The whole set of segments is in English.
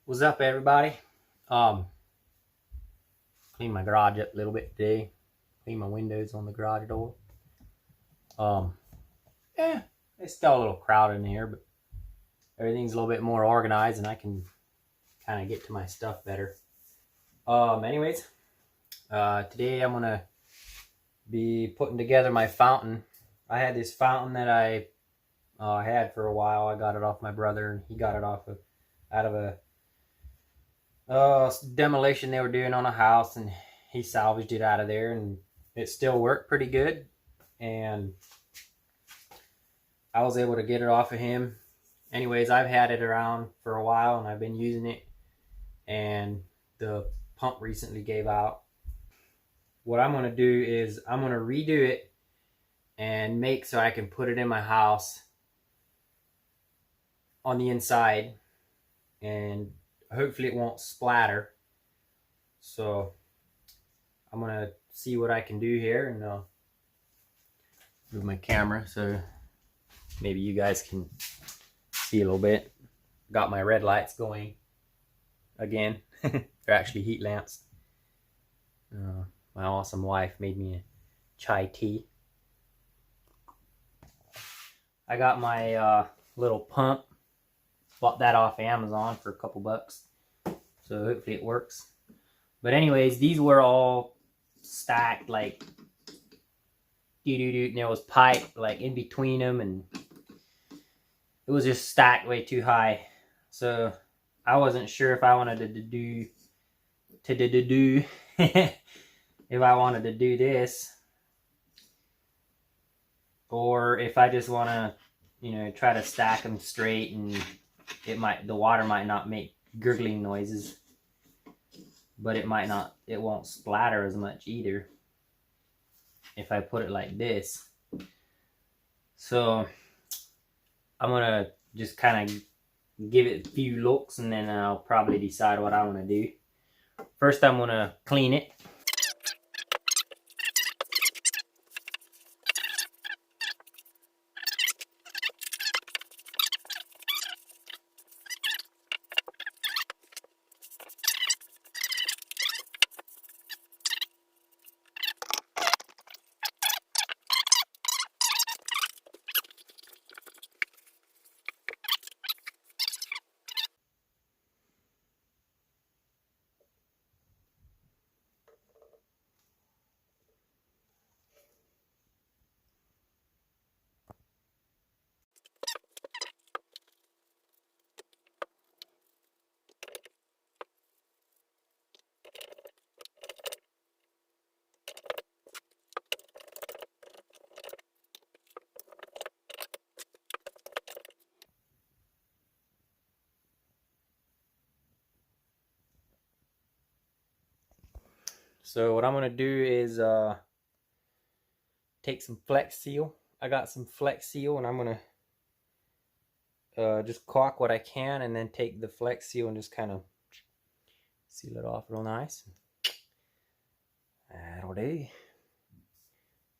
What's up, everybody? Clean my garage up a little bit today. Clean my windows on the garage door. Um, yeah, it's still a little crowded in here, but everything's a little bit more organized, and I can kind of get to my stuff better. Anyways, today I'm gonna be putting together my fountain. I had this fountain that I had for a while. I got it off my brother, and he got it out of a demolition they were doing on a house, and he salvaged it out of there, and it still worked pretty good, and I was able to get it off of him. Anyways, I've had it around for a while, and I've been using it, and the pump recently gave out. What I'm going to do is I'm going to redo it and make so I can put it in my house on the inside, and hopefully it won't splatter. So I'm going to see what I can do here, and move my camera so maybe you guys can see a little bit. Got my red lights going again. They're actually heat lamps. My awesome wife made me a chai tea. I got my little pump. Bought that off Amazon for a couple bucks. So hopefully it works. But anyways, these were all stacked like and there was pipe like in between them, and it was just stacked way too high. So I wasn't sure if I wanted to do if I wanted to do this, or if I just want to, try to stack them straight, and the water might not make gurgling noises, but it won't splatter as much either if I put it like this. So I'm gonna just kind of give it a few looks, and then I'll probably decide what I want to do. First, I'm gonna clean it. So what I'm gonna do is take some Flex Seal. I got some Flex Seal, and I'm gonna just caulk what I can, and then take the Flex Seal and just kind of seal it off real nice. That'll do.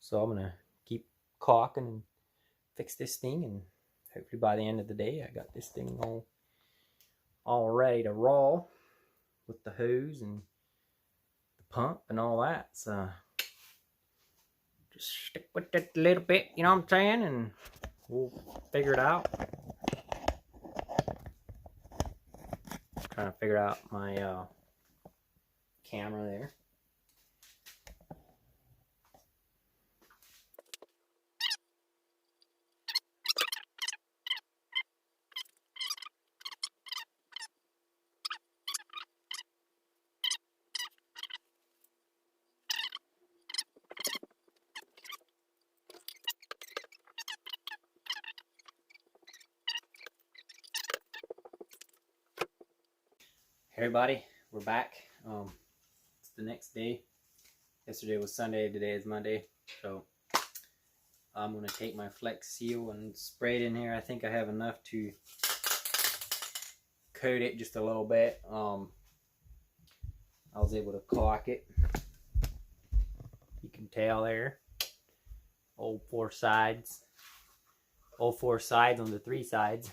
So I'm gonna keep caulking and fix this thing, and hopefully by the end of the day I got this thing all ready to roll with the hose and the pump and all that. So just stick with it a little bit, you know what I'm saying, and we'll figure it out. Trying to figure out my camera there. Hey everybody, we're back. It's the next day. Yesterday was Sunday, today is Monday. So I'm gonna take my Flex Seal and spray it in here. I think I have enough to coat it just a little bit. I was able to caulk it. You can tell there. All four sides on the three sides.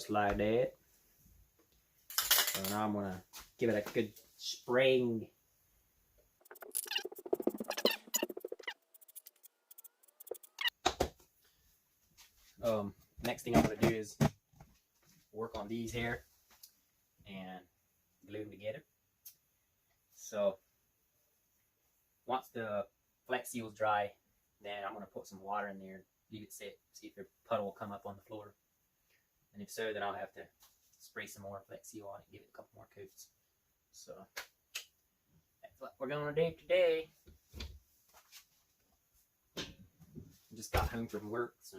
just like that. So now I'm gonna give it a good spraying. Next thing I'm gonna do is work on these here and glue them together. So once the Flex Seal's dry, then I'm gonna put some water in there and leave it sit, see if the puddle will come up on the floor. And if so, then I'll have to spray some more Flex Seal on it, give it a couple more coats. So that's what we're gonna do today. Just got home from work, so.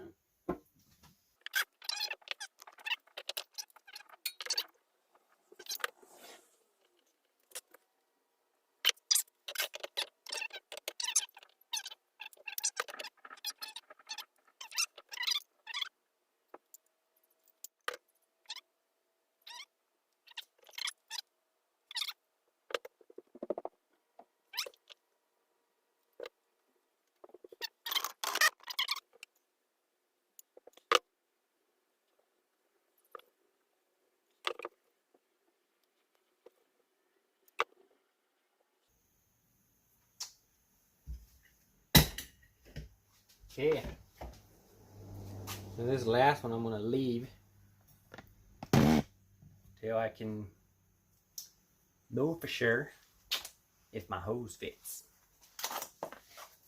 Okay, so this last one I'm going to leave till I can know for sure if my hose fits.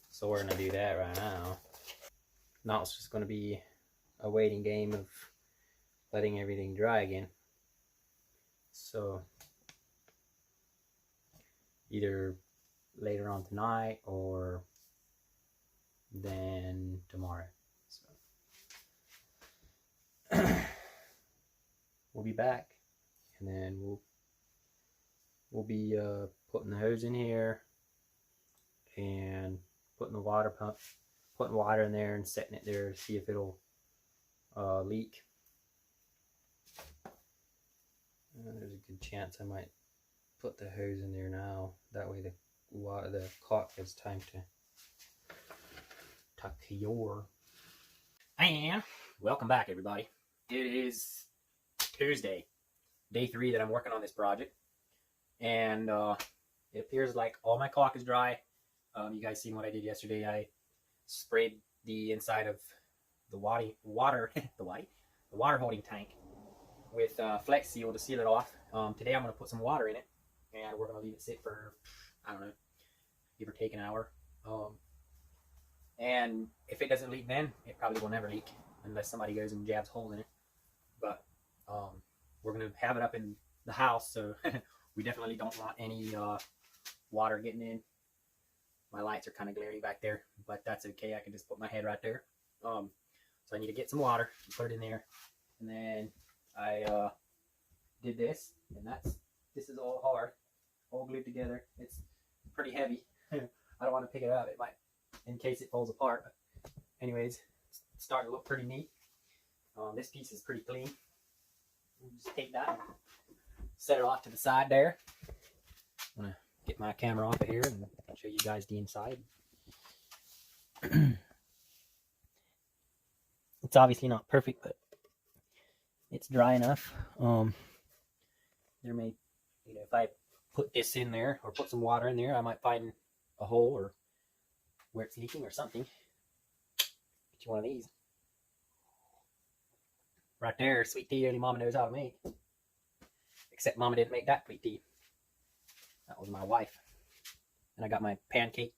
So we're going to do that right now. Now it's just going to be a waiting game of letting everything dry again. So either later on tonight or then tomorrow. So we'll be back, and then we'll be putting the hose in here and putting the water pump, putting water in there and setting it there to see if it'll leak. There's a good chance I might put the hose in there now. That way the clock has time to cure. And welcome back, everybody. It is Tuesday, day 3 that I'm working on this project, and it appears like all my caulk is dry. You guys seen what I did yesterday? I sprayed the inside of the water holding tank with Flex Seal to seal it off. Today I'm going to put some water in it, and we're going to leave it sit for, I don't know, give or take an hour. And if it doesn't leak then, it probably will never leak unless somebody goes and jabs holes in it. But we're going to have it up in the house, so we definitely don't want any water getting in. My lights are kind of glary back there, but that's okay. I can just put my head right there. So I need to get some water, put it in there, and then I did this, and this is all hard, all glued together. It's pretty heavy. I don't want to pick it up. It might, in case it falls apart. But anyways, it's starting to look pretty neat. This piece is pretty clean. We'll just take that and set it off to the side there. I'm gonna get my camera off of here and show you guys the inside. It's obviously not perfect, but it's dry enough. There may, if I put this in there or put some water in there, I might find a hole or where it's leaking or something. Get you one of these. Right there, sweet tea only Mama knows how to make. Except Mama didn't make that sweet tea. That was my wife. And I got my pancake,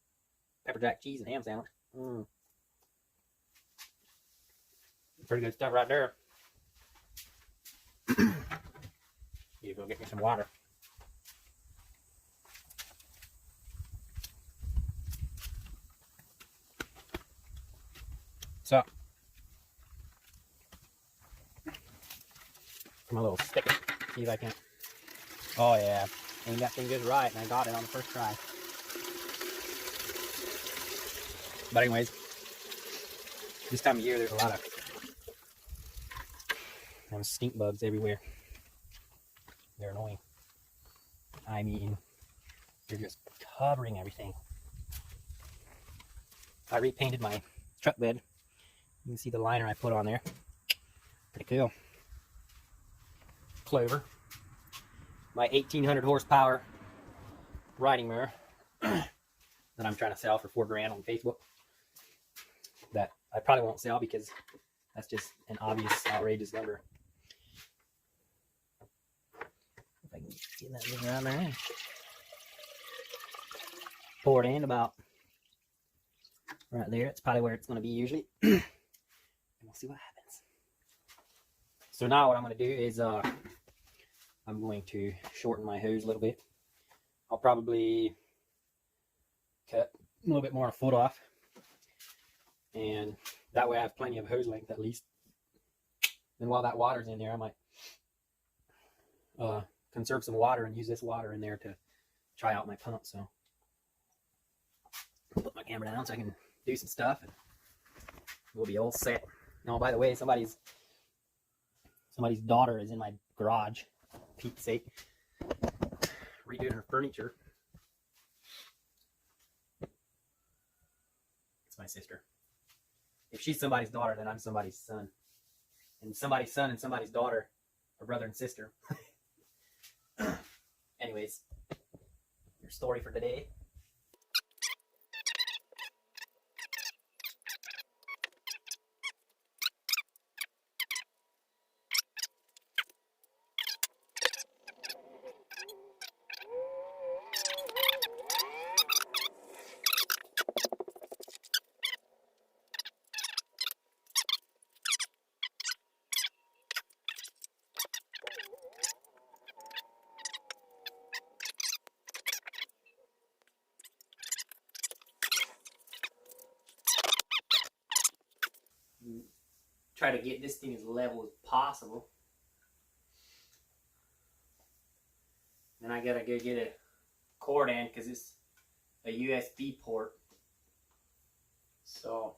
pepper jack cheese, and ham sandwich. Pretty good stuff right there. Need to go get me some water. So, my little sticker. See if I can. Oh yeah, and that thing goes right, and I got it on the first try. But anyways, this time of year there's a lot of stink bugs everywhere. They're annoying. I mean, they're just covering everything. I repainted my truck bed. You can see the liner I put on there. Pretty cool. Clover, my 1800 horsepower riding mower that I'm trying to sell for $4,000 on Facebook. That I probably won't sell because that's just an obvious, outrageous number. If I can get that thing around there. Pour it in about right there. It's probably where it's going to be usually. And we'll see what happens. So now what I'm going to do is I'm going to shorten my hose a little bit. I'll probably cut a little bit more, a foot off. And that way I have plenty of hose length at least. Then while that water's in there, I might conserve some water and use this water in there to try out my pump. So put my camera down so I can do some stuff and we'll be all set. Oh, by the way, somebody's daughter is in my garage, for Pete's sake, redoing her furniture. It's my sister. If she's somebody's daughter, then I'm somebody's son. And somebody's son and somebody's daughter are brother and sister. Anyways, your story for today. Try to get this thing as level as possible. Then I gotta go get a cord in because it's a USB port. So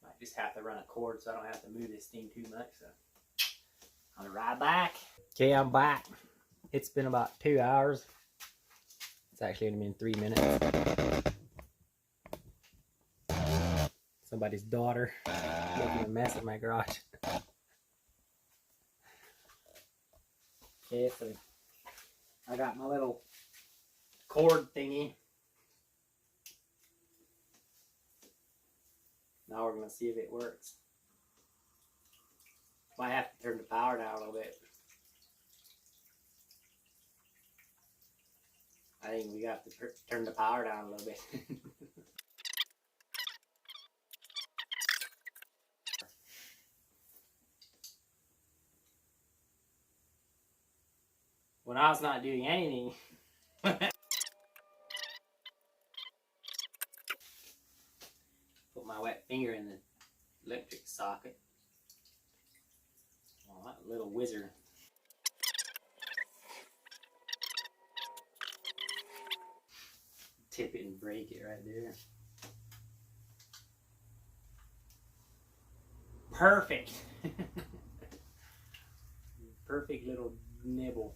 I just have to run a cord so I don't have to move this thing too much. So I'll be right back. Okay, I'm back. It's been about 2 hours. It's actually only been 3 minutes. Somebody's daughter making a mess in my garage. Okay, so I got my little cord thingy. Now we're going to see if it works. Might have to turn the power down a little bit. I think we got to turn the power down a little bit. When I was not doing anything. Put my wet finger in the electric socket. Oh, that little wizard. Tip it and break it right there. Perfect. Perfect little nibble.